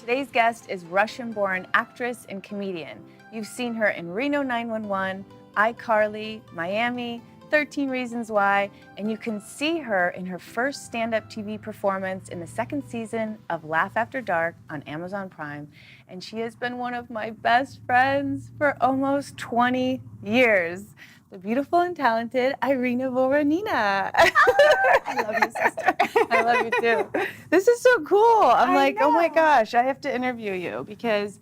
Today's guest is Russian-born actress and comedian. You've seen her in Reno 911, iCarly, Miami, 13 Reasons Why, and you can see her in her first stand-up TV performance in the second season of Laugh After Dark on Amazon Prime. And she has been one of my best friends for almost 20 years. The beautiful and talented Irina Voronina. I love you, sister. I love you too. This is so cool. I'm like, know. oh my gosh, I have to interview you because,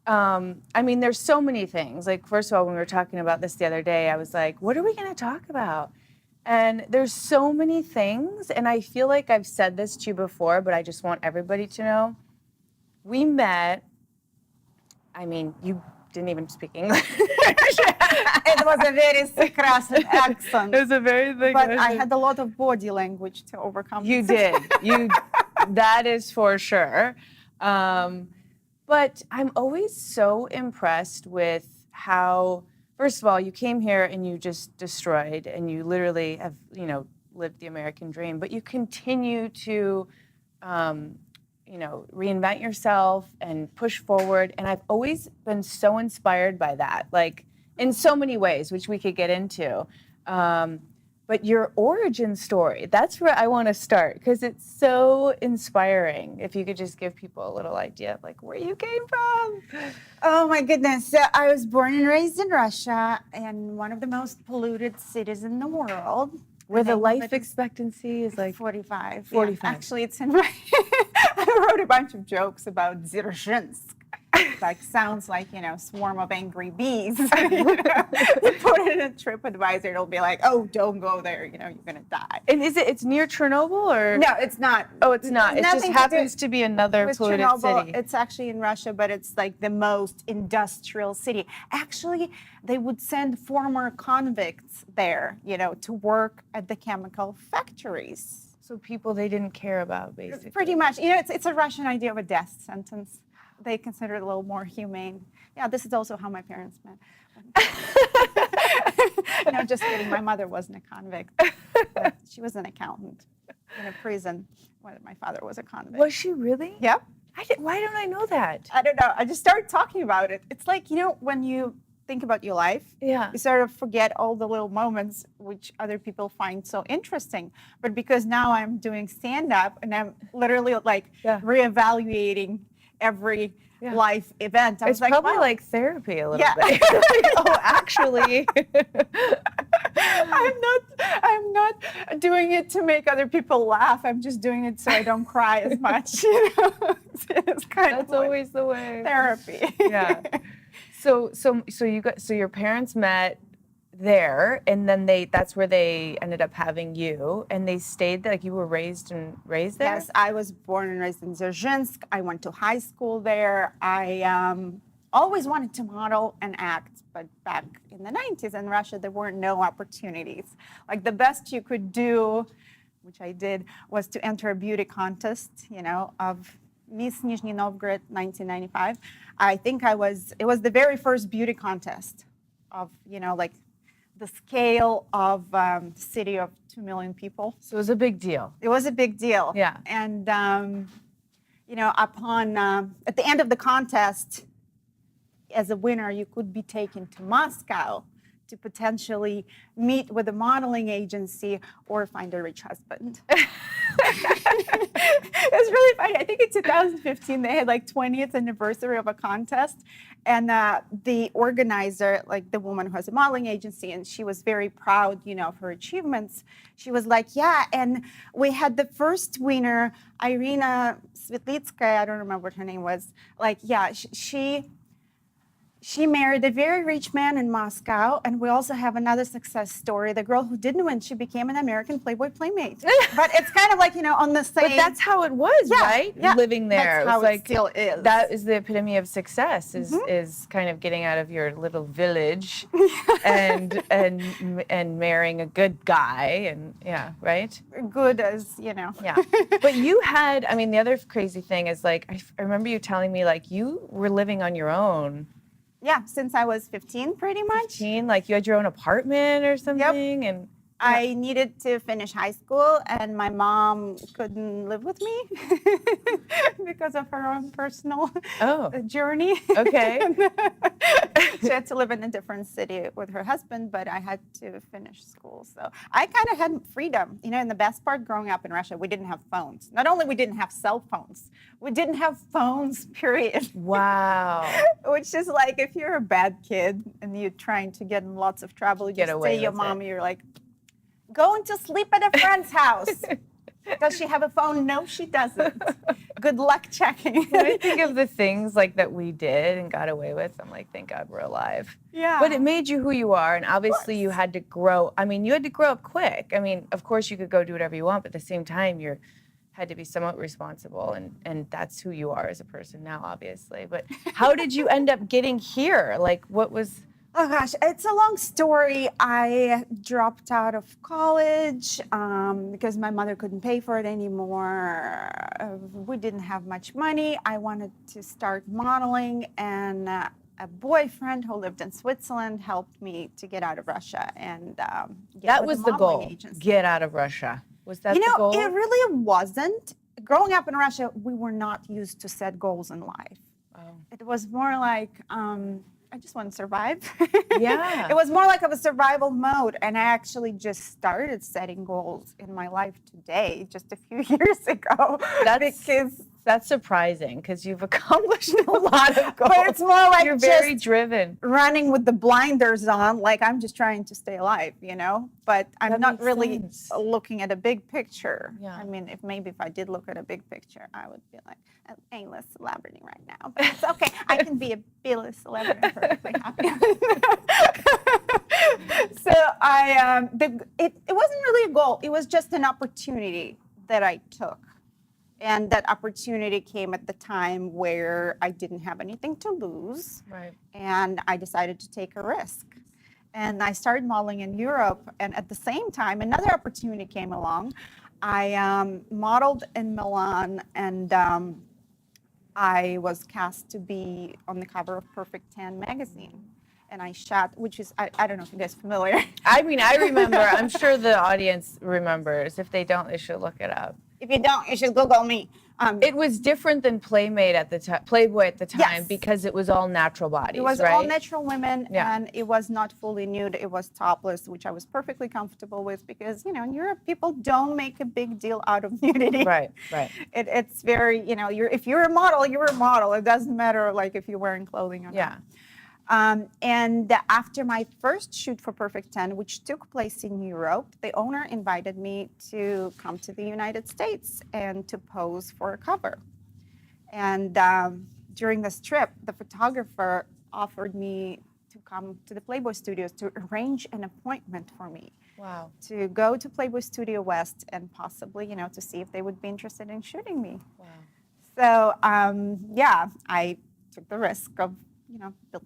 I mean, there's so many things. Like, first of all, when we were talking about this the other day, I was like, what are we going to talk about? And there's so many things, and I feel like I've said this to you before, but I just want everybody to know. We met, I mean, you didn't even speak English. It was a very thick Russian accent. It was a very thick But Russian. I had a lot of body language to overcome. You did. That is for sure. But I'm always so impressed with how, first of all, you came here and you just destroyed, and you literally have, lived the American dream. But you continue to, reinvent yourself and push forward. And I've always been so inspired by that, like in so many ways, which we could get into. But your origin story, that's where I want to start, because it's so inspiring. If you could just give people a little idea of like where you came from. Oh my goodness. I was born and raised in Russia, in one of the most polluted cities in the world. Where the life expectancy is like 45. 45. Yeah. Actually, it's in my, I wrote a bunch of jokes about Dzerzhinsk. Like, sounds like, swarm of angry bees. You put it in a TripAdvisor, it'll be like, oh, don't go there, you're going to die. And it's near Chernobyl or? No, it's not. Oh, it's not. It just happens to be another polluted Chernobyl, city. it's actually in Russia, but it's like the most industrial city. Actually, they would send former convicts there, to work at the chemical factories. So people they didn't care about, basically. Pretty much. It's a Russian idea of a death sentence. They consider it a little more humane. Yeah, this is also how my parents met. No, just kidding. My mother wasn't a convict. But she was an accountant in a prison when my father was a convict. Was she really? Yep. Why don't I know that? I don't know. I just started talking about it. It's like, when you think about your life, Yeah. you sort of forget all the little moments which other people find so interesting. But because now I'm doing stand-up and I'm literally like reevaluating every life event. It's like, probably wow. like therapy a little bit. Like, oh, actually. I'm not doing it to make other people laugh. I'm just doing it so I don't cry as much. It's kind That's of like always the way. therapy. Yeah. So your parents met there, and then that's where they ended up having you, and they stayed there. Like, you were raised there? Yes, I was born and raised in Dzerzhinsk. I went to high school there. I always wanted to model and act, but back in the 90s in Russia, there were no opportunities. Like, the best you could do, which I did, was to enter a beauty contest, of Miss Nizhny Novgorod 1995. I think it was the very first beauty contest of, like the scale of the city of 2 million people. So it was a big deal. It was a big deal. Yeah. And, upon, at the end of the contest, as a winner, you could be taken to Moscow to potentially meet with a modeling agency or find a rich husband. It was really funny. I think in 2015, they had like 20th anniversary of a contest. And the organizer, like the woman who has a modeling agency, and she was very proud, of her achievements. She was like, yeah, and we had the first winner, Irina Svetlitskaya, I don't remember what her name was. Like, yeah, she married a very rich man in Moscow, and we also have another success story. The girl who didn't win, she became an American Playboy playmate. But it's kind of like, on the same... But that's how it was, right? Yeah. Living there. That's how it it still is. That is the epitome of success, is kind of getting out of your little village and marrying a good guy, and right? Good as, Yeah. But you had, the other crazy thing is, like, I remember you telling me, like, you were living on your own. Yeah, since I was 15, pretty much. 15, like you had your own apartment or something, and I needed to finish high school, and my mom couldn't live with me because of her own personal journey. Okay. She had to live in a different city with her husband, but I had to finish school. So I kind of had freedom. And the best part growing up in Russia, we didn't have phones. Not only we didn't have cell phones, we didn't have phones, period. Wow. Which is like, if you're a bad kid and you're trying to get in lots of trouble, you just say your mom, you're like, going to sleep at a friend's house. Does she have a phone? No, she doesn't. Good luck checking. When I think of the things like that we did and got away with, I'm like, thank God we're alive. Yeah. But it made you who you are, and obviously you had to grow. I mean, you had to grow up quick. I mean, of course you could go do whatever you want, but at the same time, you had to be somewhat responsible, and that's who you are as a person now, obviously. But how did you end up getting here? Like, what was... Oh gosh, it's a long story. I dropped out of college because my mother couldn't pay for it anymore. We didn't have much money. I wanted to start modeling, and a boyfriend who lived in Switzerland helped me to get out of Russia and get that with was a the goal. modeling agency. Get out of Russia. Was that the goal? It really wasn't. Growing up in Russia, we were not used to set goals in life. Oh. It was more like, I just want to survive. Yeah. It was more like of a survival mode. And I actually just started setting goals in my life today, just a few years ago. That's surprising because you've accomplished a lot of goals. But it's more like you're very driven. Running with the blinders on, like I'm just trying to stay alive, But I'm not really looking at a big picture. Yeah. I mean, if I did look at a big picture, I would be like an A-list celebrity right now. But it's okay. I can be a B-list celebrity. I'm perfectly happy. So it wasn't really a goal. It was just an opportunity that I took. And that opportunity came at the time where I didn't have anything to lose. Right. And I decided to take a risk. And I started modeling in Europe. And at the same time, another opportunity came along. I modeled in Milan, and I was cast to be on the cover of Perfect 10 magazine. And I shot, which is, I don't know if you guys are familiar. I mean, I remember. I'm sure the audience remembers. If they don't, they should look it up. If you don't, you should Google me. It was different than Playboy at the time, Yes. because it was all natural bodies. It was right? all natural women, Yeah. and it was not fully nude. It was topless, which I was perfectly comfortable with because, in Europe, people don't make a big deal out of nudity. Right. It's very, if you're a model, you're a model. It doesn't matter, like, if you're wearing clothing or not. Yeah. And after my first shoot for Perfect 10, which took place in Europe, the owner invited me to come to the United States and to pose for a cover. And during this trip, the photographer offered me to come to the Playboy Studios to arrange an appointment for me. Wow. To go to Playboy Studio West and possibly, to see if they would be interested in shooting me. Wow. So, I took the risk of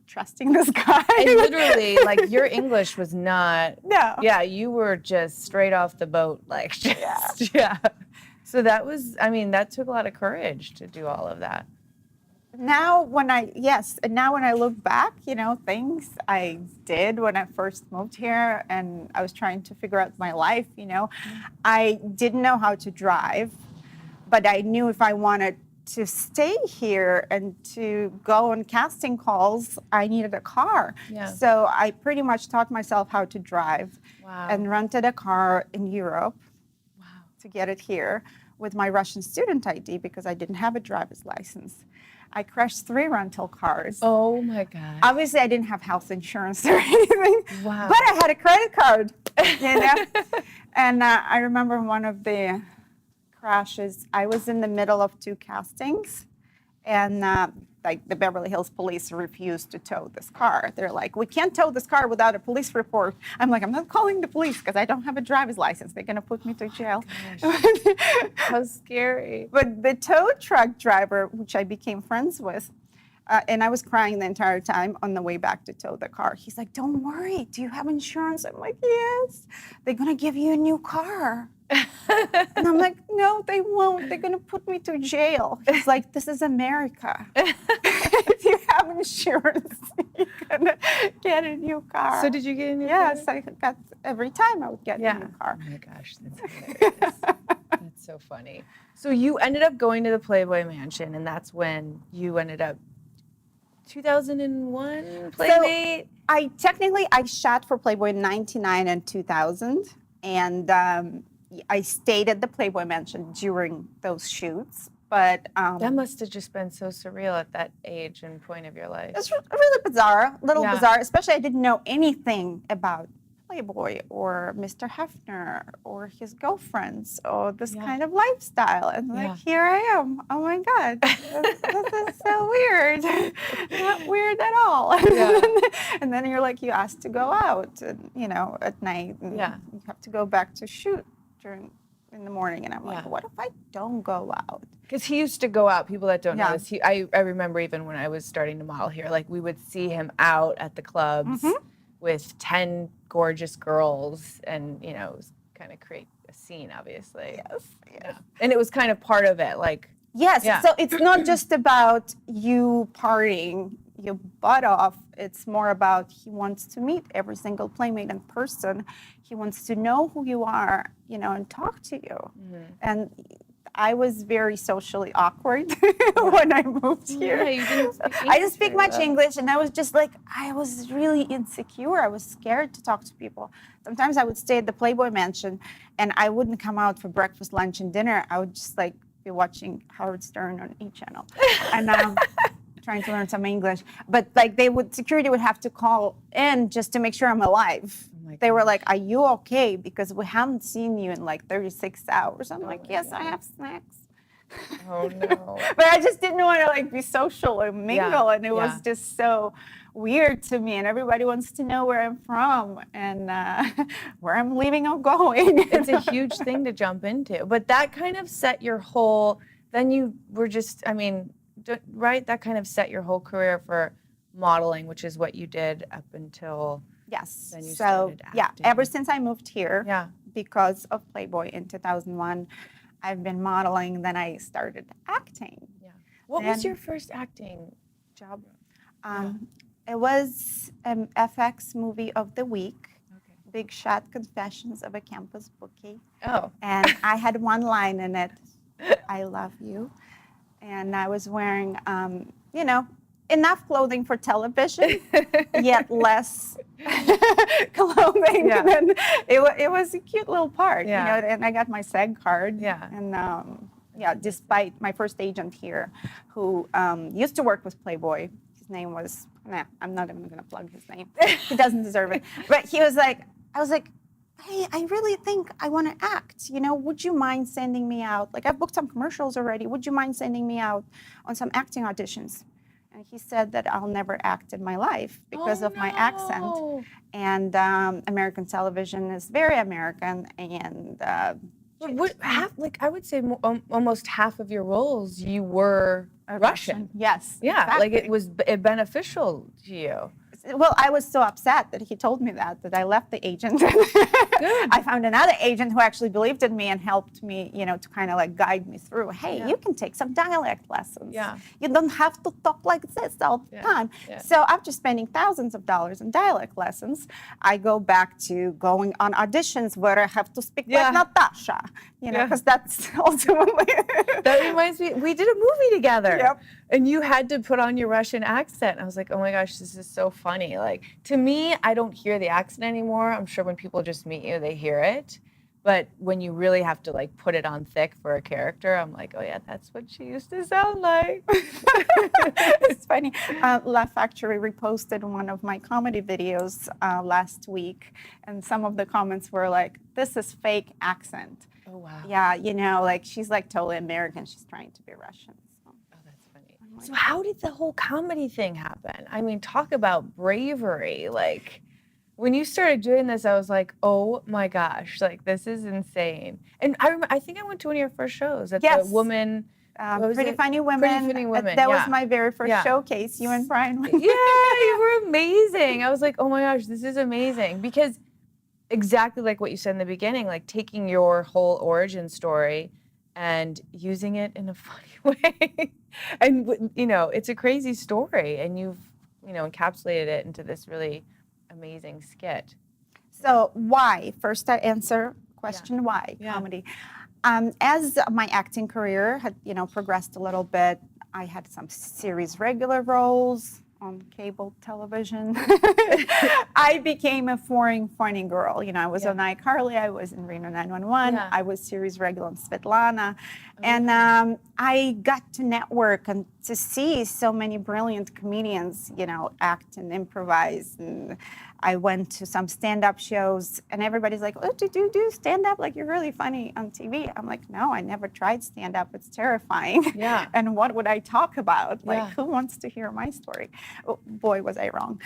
trusting this guy. And literally, like, your English was not... No. Yeah, you were just straight off the boat, like, just, yeah. So that took a lot of courage to do all of that. Now when I look back, things I did when I first moved here and I was trying to figure out my life, I didn't know how to drive, but I knew if I wanted to stay here and to go on casting calls, I needed a car. Yeah. So I pretty much taught myself how to drive. Wow. And rented a car in Europe. Wow. To get it here with my Russian student ID because I didn't have a driver's license. I crashed 3 rental cars. Oh my God. Obviously, I didn't have health insurance or anything. Wow. But I had a credit card, And I remember one of the crashes. I was in the middle of 2 castings, and the Beverly Hills police refused to tow this car. They're like, we can't tow this car without a police report. I'm like, I'm not calling the police because I don't have a driver's license. They're going to put me to jail. How scary. But the tow truck driver, which I became friends with, and I was crying the entire time on the way back to tow the car. He's like, don't worry. Do you have insurance? I'm like, yes. They're going to give you a new car. And I'm like, no, they won't. They're going to put me to jail. He's like, this is America. If you have insurance, you're going to get a new car. So did you get a new car? Yes, I got every time I would get a new car. Oh my gosh, that's hilarious. That's so funny. So you ended up going to the Playboy Mansion, and that's when you ended up 2001 Playmate. So I shot for Playboy in '99 and 2000, and I stayed at the Playboy Mansion during those shoots. But That must have just been so surreal at that age and point of your life. it's really bizarre, a little Yeah. bizarre, especially I didn't know anything about Playboy or Mr. Hefner or his girlfriends or this Yeah. kind of lifestyle. And Yeah. like, here I am. Oh my God, this is so weird. Not weird at all. Yeah. And then you're like, you asked to go out, and, at night. And Yeah. you have to go back to shoot in the morning. And I'm like, Yeah. what if I don't go out? Because he used to go out. People that don't know Yeah. this, I remember even when I was starting to model here, like we would see him out at the clubs with 10 gorgeous girls, and it was kind of create a scene, obviously. Yes. Yeah. And it was kind of part of it, like. Yes, Yeah. so it's not just about you partying your butt off. It's more about he wants to meet every single playmate in person. He wants to know who you are, and talk to you. And I was very socially awkward when I moved here. Yeah, you didn't speak I didn't speak very much well. English, and I was just like, I was really insecure. I was scared to talk to people. Sometimes I would stay at the Playboy Mansion, and I wouldn't come out for breakfast, lunch, and dinner. I would just be watching Howard Stern on E! Channel, and trying to learn some English. But security would have to call in just to make sure I'm alive. my They were like, "Are you okay? Because we haven't seen you in 36 hours." I'm like, my "Yes, I God. have snacks." Oh no. But I just didn't want to be social or mingle, and it was yeah. just so weird to me. And everybody wants to know where I'm from and where I'm leaving or going. It's a huge thing to jump into, but that kind of set your whole. Then you were just, right? That kind of set your whole career for modeling, which is what you did up until. Yes. Then you So started yeah, acting. ever since I moved here, Yeah. because of Playboy in 2001, I've been modeling. Then I started acting. Yeah. What was Then- your first acting job? It was an FX movie of the week. Okay. Big Shot: Confessions of a Campus Bookie. Oh. And I had one line in it, "I love you." And I was wearing, enough clothing for television, yet less clothing. Yeah. Than it was a cute little part, Yeah. and I got my SAG card. Yeah. And despite my first agent here, who used to work with Playboy, his name was, I'm not even going to plug his name. He doesn't deserve it. But he was like, I was like, "Hey, I really think I want to act. Would you mind sending me out? I've booked some commercials already. Would you mind sending me out on some acting auditions?" And he said that I'll never act in my life because of my accent. And American television is very American, and I would say almost half of your roles you were Russian. Yes. Yeah, exactly. it was beneficial to you. Well, I was so upset that he told me that I left the agent. I found another agent who actually believed in me and helped me, to kind of guide me through. Hey, you can take some dialect lessons. Yeah. You don't have to talk like this all the time. Yeah. So after spending thousands of dollars in dialect lessons, I go back to going on auditions where I have to speak like Natasha, because that's ultimately. That reminds me, we did a movie together. Yep. And you had to put on your Russian accent. And I was like, oh my gosh, this is so funny. To me, I don't hear the accent anymore. I'm sure when people just meet you, they hear it. But when you really have to put it on thick for a character, I'm like, oh yeah, that's what she used to sound like. It's funny. Laugh Factory reposted one of my comedy videos last week. And some of the comments were like, "This is fake accent." Oh wow. Yeah, she's totally American. She's trying to be Russian. So how did the whole comedy thing happen? I mean, talk about bravery. When you started doing this, I was like, oh my gosh, this is insane. And I think I went to one of your first shows at the Woman. Pretty Funny Women. Pretty Funny Women. That was my very first showcase. You and Brian went. Yeah, you were amazing. I was like, oh my gosh, this is amazing. Because exactly like what you said in the beginning, taking your whole origin story and using it in a funny way. And, it's a crazy story, and you've, encapsulated it into this really amazing skit. So why? First, I answer question why, comedy. As my acting career had, progressed a little bit, I had some series regular roles on cable television. I became a foreign funny girl. I was on iCarly, I was in Reno 911, I was series regular on Svetlana. And I got to network and to see so many brilliant comedians, act and improvise. And I went to some stand-up shows, and everybody's like, "Oh, did you do stand-up? Like, you're really funny on TV." I'm like, "No, I never tried stand-up. It's terrifying." Yeah. And what would I talk about? Like, who wants to hear my story? Oh, boy, was I wrong.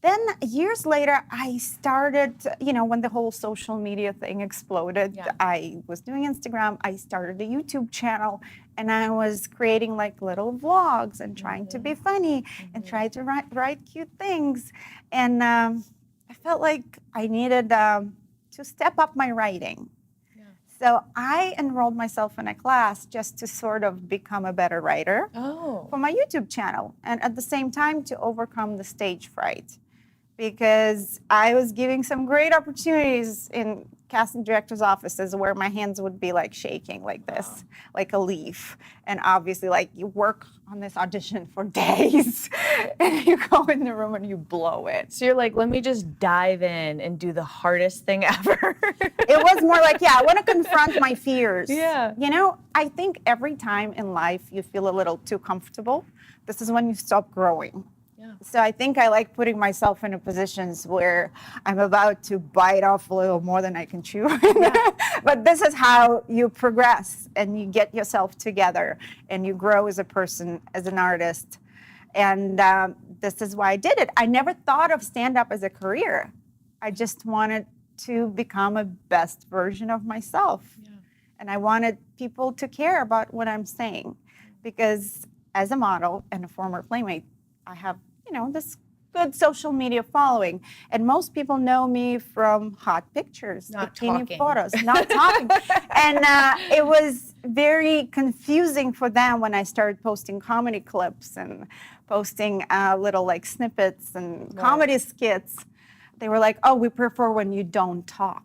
Then years later, I started, when the whole social media thing exploded, I was doing Instagram. I started a YouTube channel, and I was creating like little vlogs and trying to be funny and try to write cute things. And I felt like I needed to step up my writing. So I enrolled myself in a class just to sort of become a better writer for my YouTube channel. And at the same time, to overcome the stage fright. Because I was giving some great opportunities in casting directors' offices where my hands would be like shaking like this, like a leaf. And obviously, like, you work on this audition for days and you go in the room and you blow it. So you're like, let me just dive in and do the hardest thing ever. It was more like, I want to confront my fears. Yeah. I think every time in life you feel a little too comfortable, this is when you stop growing. So I think I like putting myself in positions where I'm about to bite off a little more than I can chew. But this is how you progress and you get yourself together and you grow as a person, as an artist. And this is why I did it. I never thought of stand-up as a career. I just wanted to become a best version of myself. And I wanted people to care about what I'm saying. Because as a model and a former Playmate, I have this good social media following. And most people know me from hot pictures, bikini photos, not talking. And it was very confusing for them when I started posting comedy clips and posting little like snippets and comedy skits. They were like, "Oh, we prefer when you don't talk."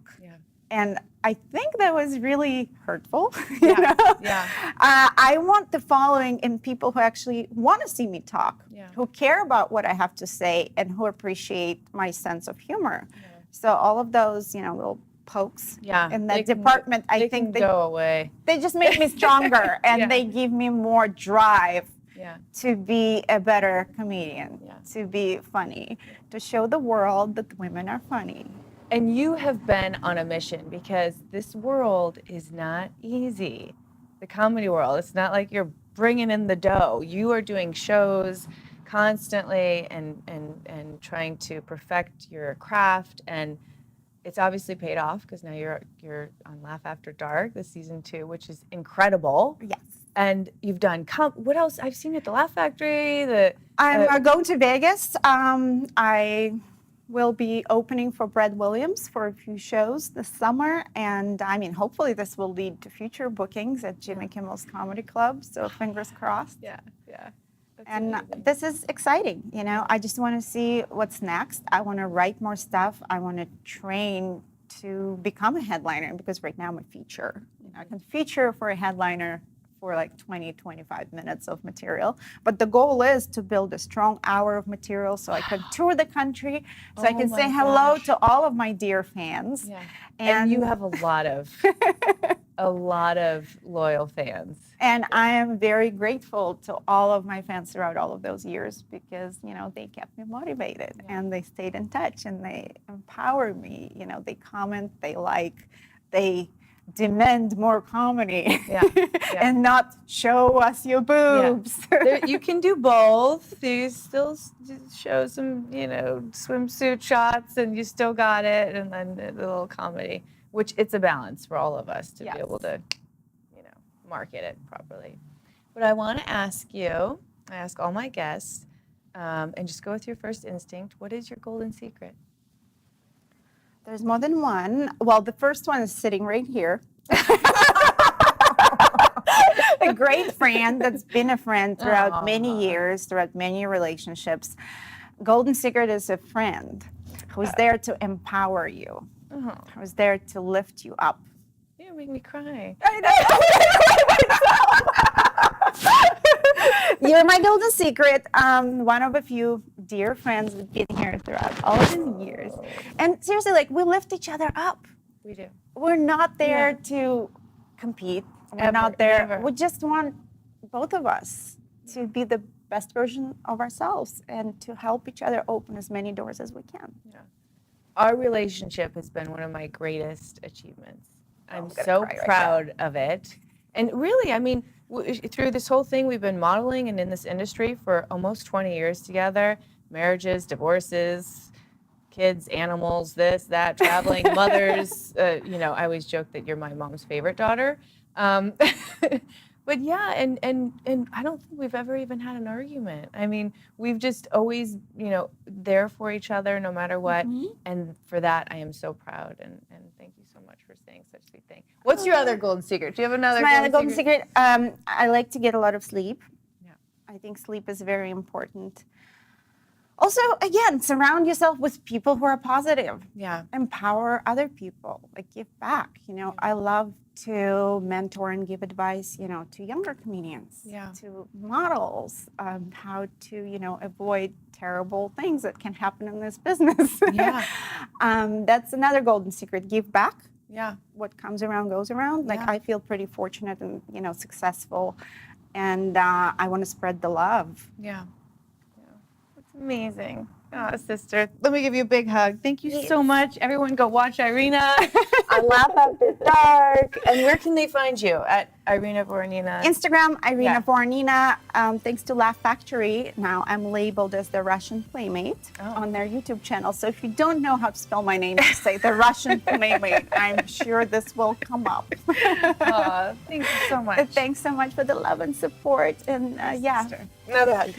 And I think that was really hurtful. I want the following in people who actually want to see me talk, who care about what I have to say, and who appreciate my sense of humor. So all of those, little pokes in that department, I think they go away. They just make me stronger, and they give me more drive to be a better comedian, to be funny, to show the world that women are funny. And you have been on a mission because this world is not easy. The comedy world, it's not like you're bringing in the dough. You are doing shows constantly and trying to perfect your craft. And it's obviously paid off because now you're on Laugh After Dark, this season 2, which is incredible. Yes. And you've done, what else? I've seen you at the Laugh Factory. I'm going to Vegas. I will be opening for Brad Williams for a few shows this summer. And hopefully this will lead to future bookings at Jimmy Kimmel's Comedy Club. So fingers crossed. That's amazing. This is exciting. I just want to see what's next. I want to write more stuff. I want to train to become a headliner because right now I'm a feature. I can feature for a headliner for like 20, 25 minutes of material. But the goal is to build a strong hour of material so I can tour the country, so I can say hello to all of my dear fans. And you have a lot of loyal fans. And I am very grateful to all of my fans throughout all of those years because, they kept me motivated and they stayed in touch and they empower me. They comment, they like, they demand more comedy and not show us your boobs. You can do both. You still show some, swimsuit shots and you still got it. And then the little comedy, which it's a balance for all of us to be able to, market it properly. But I want to ask you, I ask all my guests, and just go with your first instinct. What is your golden secret? There's more than one. Well, the first one is sitting right here. A great friend that's been a friend throughout many years, throughout many relationships. Golden secret is a friend who's there to empower you, who's there to lift you up. Yeah, gonna make me cry. I know. You're my golden secret. One of a few dear friends who've been here throughout all of the years. And seriously, like, we lift each other up. We do. We're not there to compete. We're Ever, not there. never. We just want both of us to be the best version of ourselves and to help each other open as many doors as we can. Yeah. Our relationship has been one of my greatest achievements. I'm gonna so cry right proud of it. And really, I mean, through this whole thing, we've been modeling and in this industry for almost 20 years together. Marriages, divorces, kids, animals, this, that, traveling, mothers. You know, I always joke that you're my mom's favorite daughter. But yeah, and I don't think we've ever even had an argument. I mean, we've just always, you know, there for each other no matter what. And for that, I am so proud. And thank you so much for saying such sweet thing. What's your other golden secret? Do you have another My other golden golden secret, I like to get a lot of sleep. Yeah. I think sleep is very important. Also, again, surround yourself with people who are positive. Yeah. Empower other people, like give back. You know, I love to mentor and give advice, you know, to younger comedians, Yeah. to models, how to, you know, avoid terrible things that can happen in this business. Yeah. That's another golden secret. Give back. Yeah. What comes around goes around. Like, Yeah. I feel pretty fortunate and, you know, successful, and I want to spread the love. Yeah. That's amazing. Oh, sister, let me give you a big hug. Thank you so much. Everyone go watch Irina on Laugh After Dark. And where can they find you? At Irina Voronina? Instagram, Irina Yeah. Voronina. Thanks to Laugh Factory, now I'm labeled as the Russian Playmate on their YouTube channel. So if you don't know how to spell my name, just say the Russian Playmate. I'm sure this will come up. Thank you so much. Thanks so much for the love and support. And yeah. Sister. Another hug.